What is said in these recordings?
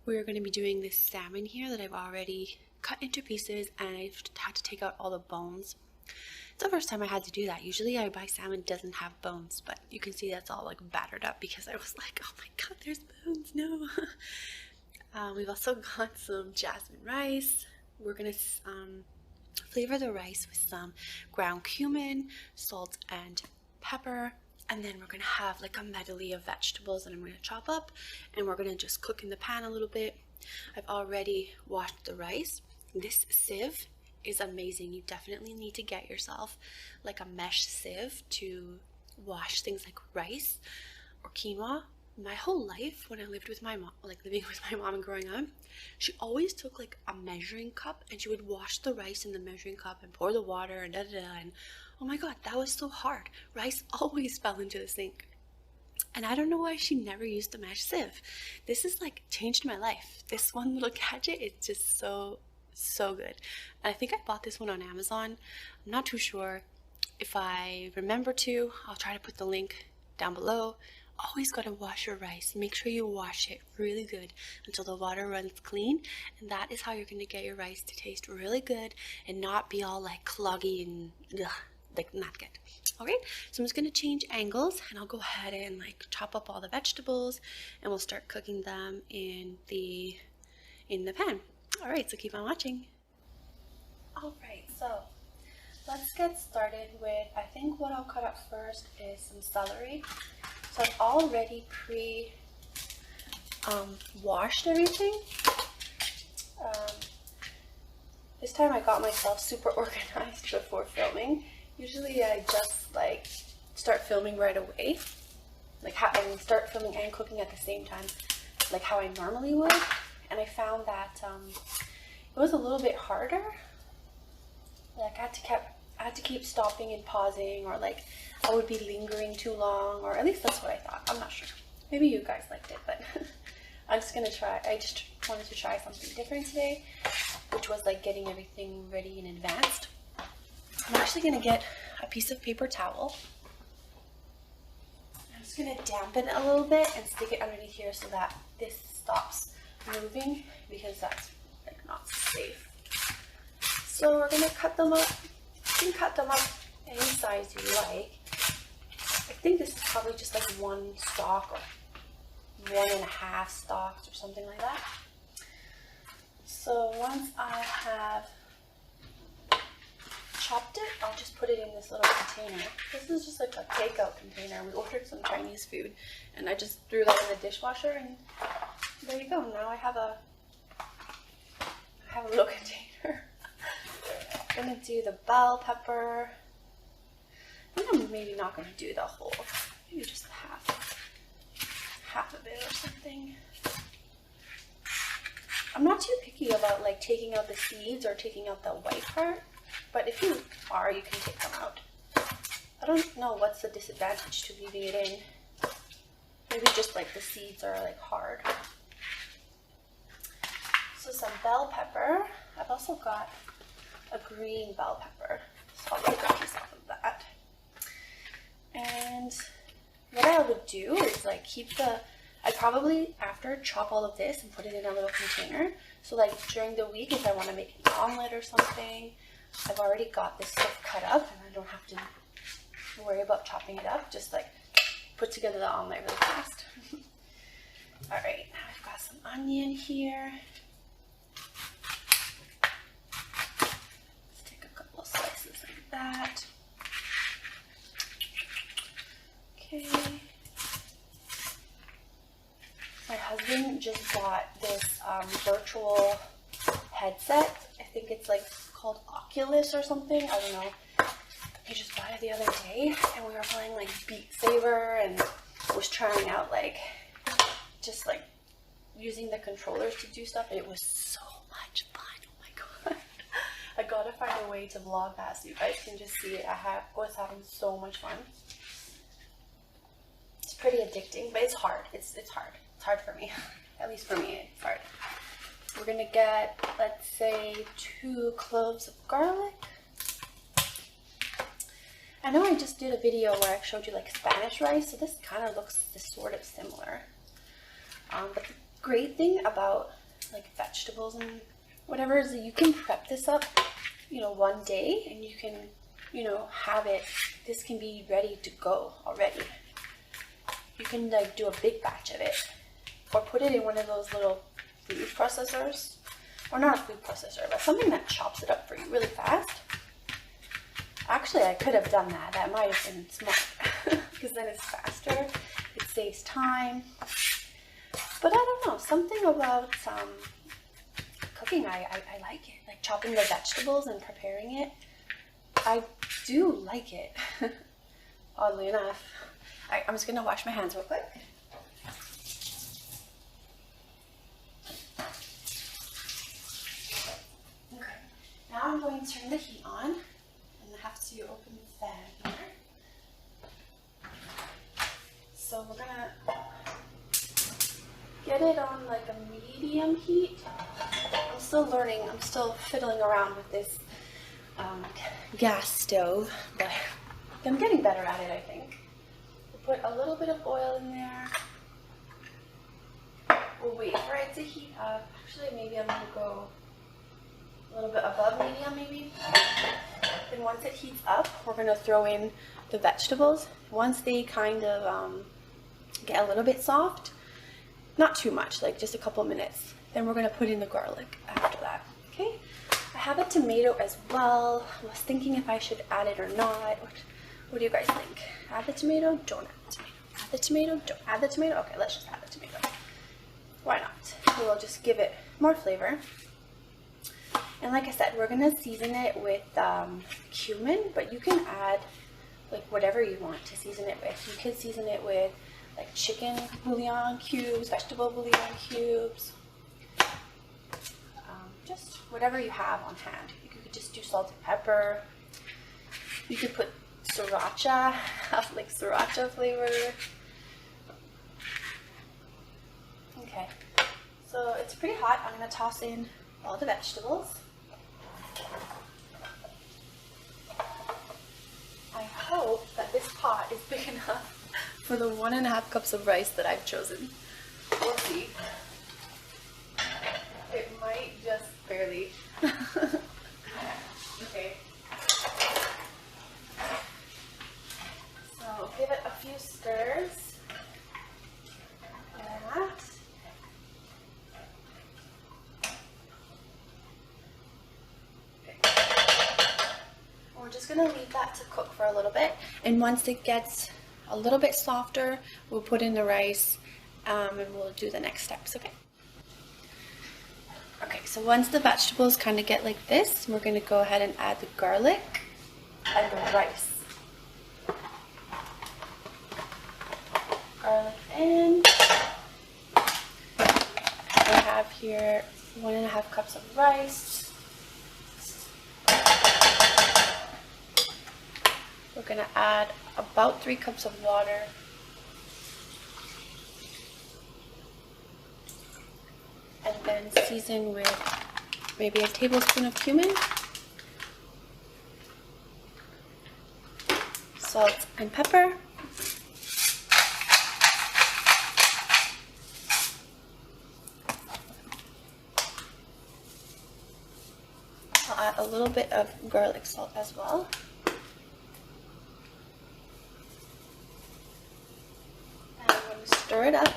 We're going to be doing this salmon here that I've already cut into pieces, and I've had to take out all the bones. It's the first time I had to do that. Usually I buy salmon doesn't have bones, but you can see that's all like battered up because I was like, oh my god, there's bones, no. We've also got some jasmine rice. We're going to flavor the rice with some ground cumin, salt, and pepper. And then we're going to have like a medley of vegetables that I'm going to chop up, and we're going to just cook in the pan a little bit. I've already washed the rice. This sieve is amazing. You definitely need to get yourself like a mesh sieve to wash things like rice or quinoa. My whole life, when I lived with my mom, like living with my mom and growing up, she always took like a measuring cup and she would wash the rice in the measuring cup and pour the water and and oh my god, that was so hard. Rice always fell into the sink. And I don't know why she never used the mesh sieve. This has like changed my life. This one little gadget is just so good. And I think I bought this one on Amazon. I'm not too sure. If I remember to, I'll try to put the link down below. Always gotta wash your rice. Make sure you wash it really good until the water runs clean, and that is how you're gonna get your rice to taste really good and not be all like cloggy and ugh, like not good. Okay, so I'm just gonna change angles and I'll go ahead and like chop up all the vegetables and we'll start cooking them in the pan. All right, so keep on watching. All right, so let's get started with, I think what I'll cut up first is some celery. So I've already washed everything. This time I got myself super organized before filming. Usually I just like start filming right away, and start filming and cooking at the same time, like how I normally would. And I found that it was a little bit harder. Like I had to keep stopping and pausing, or like I would be lingering too long, or at least that's what I thought. I'm not sure. Maybe you guys liked it, but I'm just gonna try. I just wanted to try something different today, which was like getting everything ready in advance. I'm actually gonna get a piece of paper towel. I'm just gonna dampen it a little bit and stick it underneath here so that this stops moving, because that's like not safe. So we're gonna cut them up. You can cut them up any size you like. I think this is probably just like one stalk or 1.5 stalks or something like that. So once I have chopped it, I'll just put it in this little container. This is just like a takeout container. We ordered some Chinese food and I just threw that in the dishwasher, and there you go. Now I have a little container. I'm gonna do the bell pepper. I think I'm maybe not gonna do the whole, maybe just half of it or something. I'm not too picky about like taking out the seeds or taking out the white part, but if you are, you can take them out. I don't know what's the disadvantage to leaving it in. Maybe just like the seeds are like hard. So some bell pepper. I've also got a green bell pepper, so I'll take a piece off of that. And what I would do is like I'd probably after chop all of this and put it in a little container, so like during the week if I want to make an omelet or something, I've already got this stuff cut up and I don't have to worry about chopping it up, just like put together the omelet really fast. Alright, now I've got some onion here. Slices like that. Okay. My husband just bought this virtual headset. I think it's like called Oculus or something. I don't know. He just bought it the other day, and we were playing like Beat Saber and was trying out like just like using the controllers to do stuff. It was so much fun. I gotta find a way to vlog that so you guys can just see it. I was having so much fun. It's pretty addicting, but it's hard. It's hard. It's hard for me. At least for me, it's hard. We're gonna get, let's say, 2 cloves of garlic. I know I just did a video where I showed you like Spanish rice, so this kind of looks sort of similar. But the great thing about like vegetables and whatever, is that you can prep this up, you know, one day, and you can, you know, have it, this can be ready to go already. You can like do a big batch of it, or put it in one of those little food processors, or not a food processor, but something that chops it up for you really fast. Actually, I could have done that. That might have been smart, because then it's faster, it saves time. But I don't know, something about cooking, I like it. Like chopping the vegetables and preparing it, I do like it, oddly enough. I'm just gonna wash my hands real quick. Okay, now I'm going to turn the heat on, and I have to open the fan here. So we're gonna get it on like a medium heat. I'm still learning, I'm still fiddling around with this gas stove, but I'm getting better at it, I think. We'll put a little bit of oil in there. We'll wait for it to heat up. Actually, maybe I'm gonna go a little bit above medium, maybe. Then once it heats up, we're gonna throw in the vegetables. Once they kind of get a little bit soft, not too much, like just a couple minutes, then we're gonna put in the garlic after that, okay? I have a tomato as well. I was thinking if I should add it or not. What do you guys think? Add the tomato? Don't add the tomato. Add the tomato? Don't add the tomato? Okay, let's just add the tomato. Why not? We'll just give it more flavor. And like I said, we're gonna season it with cumin, but you can add like whatever you want to season it with. You can season it with like chicken bouillon cubes, vegetable bouillon cubes, just whatever you have on hand. You could just do salt and pepper. You could put sriracha, like sriracha flavor. Okay, so it's pretty hot. I'm gonna toss in all the vegetables. I hope that this pot is big enough for the 1.5 cups of rice that I've chosen. We'll see. It might just barely. Okay. So give it a few stirs. Like that. We're just gonna leave that to cook for a little bit, and once it gets a little bit softer, we'll put in the rice, and we'll do the next steps, okay? Okay, so once the vegetables kind of get like this, we're gonna go ahead and add the garlic and the rice. Garlic in. I have here 1.5 cups of rice. We're gonna add about 3 cups of water. And then season with maybe a tablespoon of cumin, salt and pepper. I'll add a little bit of garlic salt as well. And I'm going to stir it up.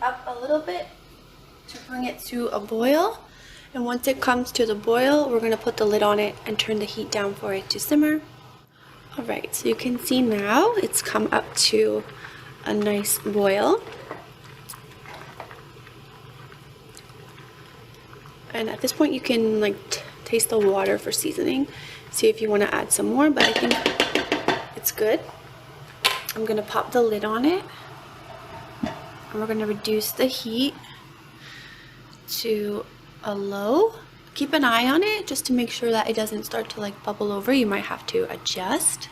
Up a little bit to bring it to a boil, and once it comes to the boil, we're going to put the lid on it and turn the heat down for it to simmer. Alright, so you can see now it's come up to a nice boil, and at this point you can like taste the water for seasoning, see if you want to add some more, but I think it's good. I'm going to pop the lid on it. And we're going to reduce the heat to a low. Keep an eye on it just to make sure that it doesn't start to like bubble over. You might have to adjust.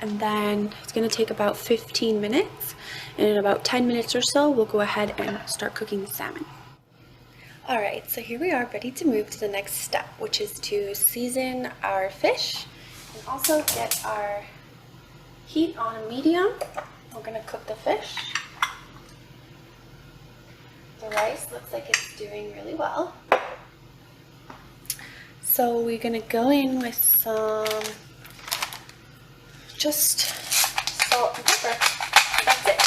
And then it's going to take about 15 minutes. And in about 10 minutes or so, we'll go ahead and start cooking the salmon. Alright, so here we are ready to move to the next step, which is to season our fish and also get our heat on a medium. We're going to cook the fish. The rice looks like it's doing really well. So we're going to go in with some just salt and pepper. That's it.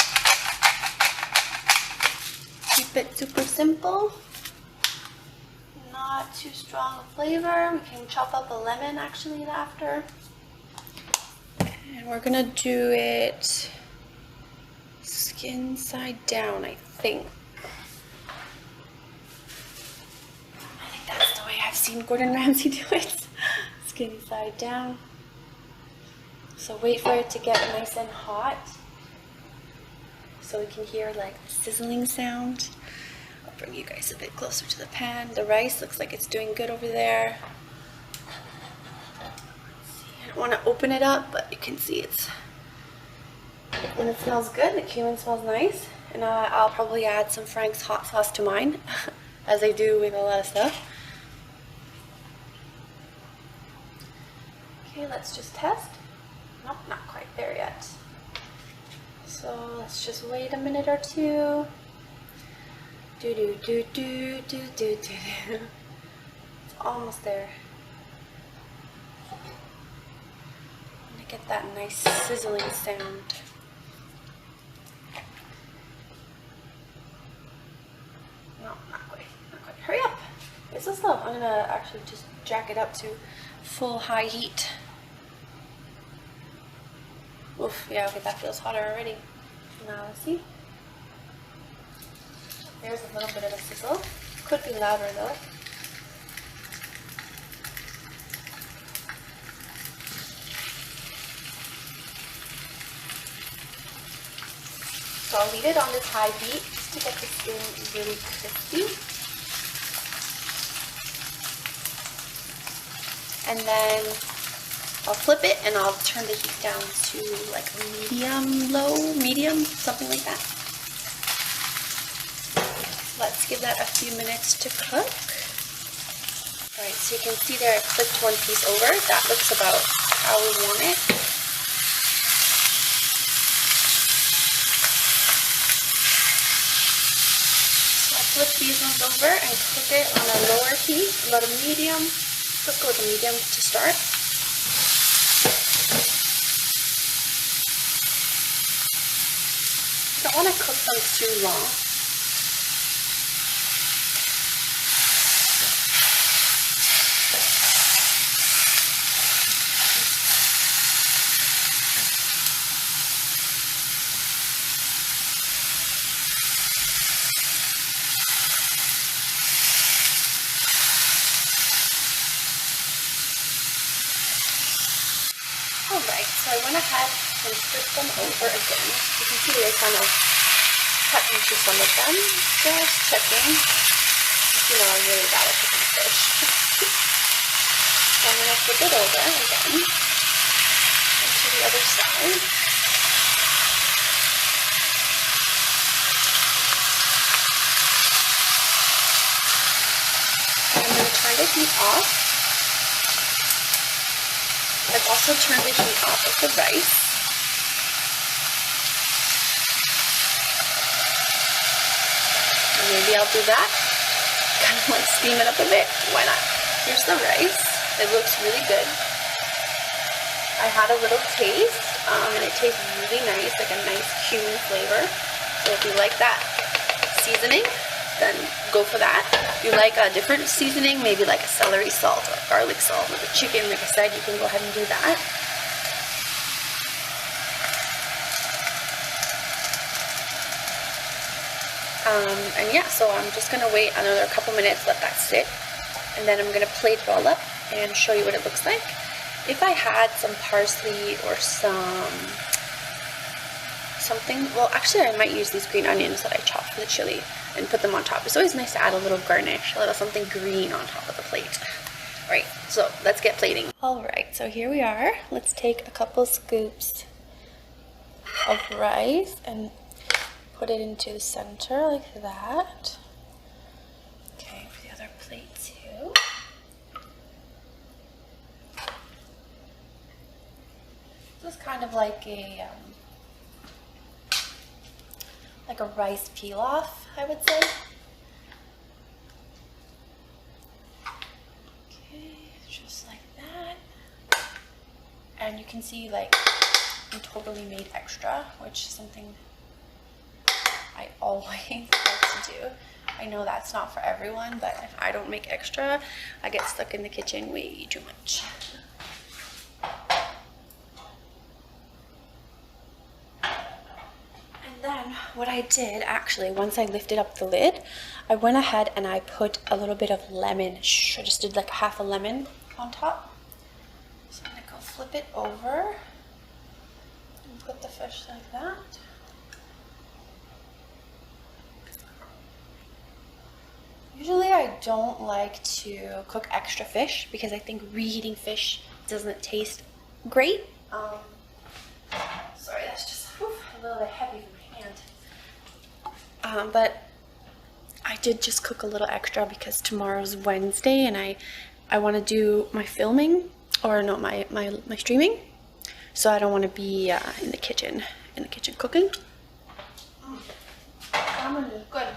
Keep it super simple. Not too strong a flavor. We can chop up a lemon actually after. And we're gonna do it skin side down, I think. That's the way I've seen Gordon Ramsay do it. Skin side down. So wait for it to get nice and hot so we can hear like the sizzling sound. I'll bring you guys a bit closer to the pan. The rice looks like it's doing good over there. Let's see. I don't want to open it up, but you can see it's, and it smells good. The cumin smells nice. And I'll probably add some Frank's hot sauce to mine, as I do with a lot of stuff. Okay, let's just test. Nope, not quite there yet. So let's just wait a minute or two. Do do do do do do do. It's almost there. I'm gonna get that nice sizzling sound. No, not quite. Not quite. Hurry up! It's so slow. I'm gonna actually just jack it up to full high heat. Oof, yeah, okay, that feels hotter already. Now let's see. There's a little bit of a sizzle. Could be louder though. So I'll leave it on this high heat just to get the skin really crispy. And then I'll flip it and I'll turn the heat down to like medium, low, medium, something like that. Let's give that a few minutes to cook. Alright, so you can see there I flipped one piece over. That looks about how we want it. So I'll flip these ones over and cook it on a lower heat, about a medium. Let's go with a medium to start. I don't want to cook them too long. Alright, so I went ahead and flipped them over again. You can see they kind of cut into some of them. Just checking. You know, I'm really bad at cooking fish. So I'm going to flip it over again into the other side. And I'm going to turn the heat off. I've also turned the heat off of the rice. And maybe I'll do that. Kind of like steam it up a bit. Why not? Here's the rice. It looks really good. I had a little taste, and it tastes really nice, like a nice cumin flavor. So if you like that seasoning, then go for that. If you like a different seasoning, maybe like a celery salt or garlic salt with the chicken, like I said, you can go ahead and do that. And yeah, so I'm just going to wait another couple minutes, let that sit, and then I'm going to plate it all up and show you what it looks like. If I had some parsley or something, well actually I might use these green onions that I chopped for the chili and put them on top. It's always nice to add a little garnish, a little something green on top of the plate. Alright, so let's get plating. Alright, so here we are. Let's take a couple scoops of rice and put it into the center like that. Okay. kind of like a rice pilaf, I would say. Okay, just like that. And you can see like I totally made extra, which is something I always like to do. I know that's not for everyone, but if I don't make extra, I get stuck in the kitchen way too much. And then what I did actually, once I lifted up the lid, I went ahead and I put a little bit of lemon. I just did like half a lemon on top. So I'm gonna go flip it over and put the fish like that. Usually I don't like to cook extra fish because I think reheating fish doesn't taste great. Sorry, that's just a little bit heavy for my hand. But I did just cook a little extra because tomorrow's Wednesday and I want to do my filming, or no, my streaming. So I don't want to be in the kitchen cooking. Salmon is good.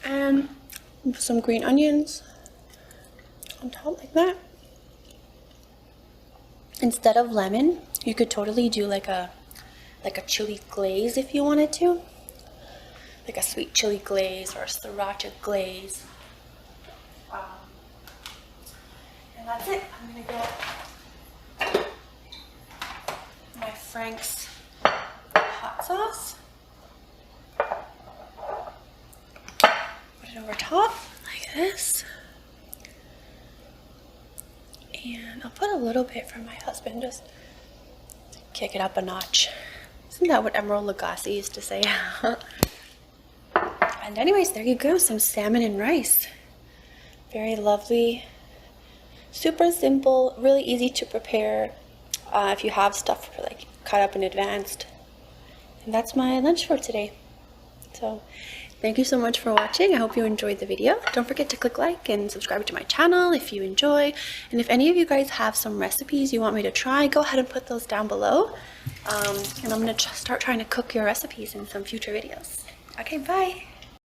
And some green onions on top like that. Instead of lemon, you could totally do like a chili glaze if you wanted to. Like a sweet chili glaze or a sriracha glaze. And that's it. I'm gonna get my Frank's hot sauce. Over top like this, and I'll put a little bit for my husband just to kick it up a notch. Isn't that what Emerald Lagasse used to say? And anyways, there you go, some salmon and rice. Very lovely, super simple, really easy to prepare if you have stuff like cut up in advance. And that's my lunch for today. So thank you so much for watching. I hope you enjoyed the video. Don't forget to click like and subscribe to my channel if you enjoy. And if any of you guys have some recipes you want me to try, go ahead and put those down below. And I'm going to start trying to cook your recipes in some future videos. Okay, bye.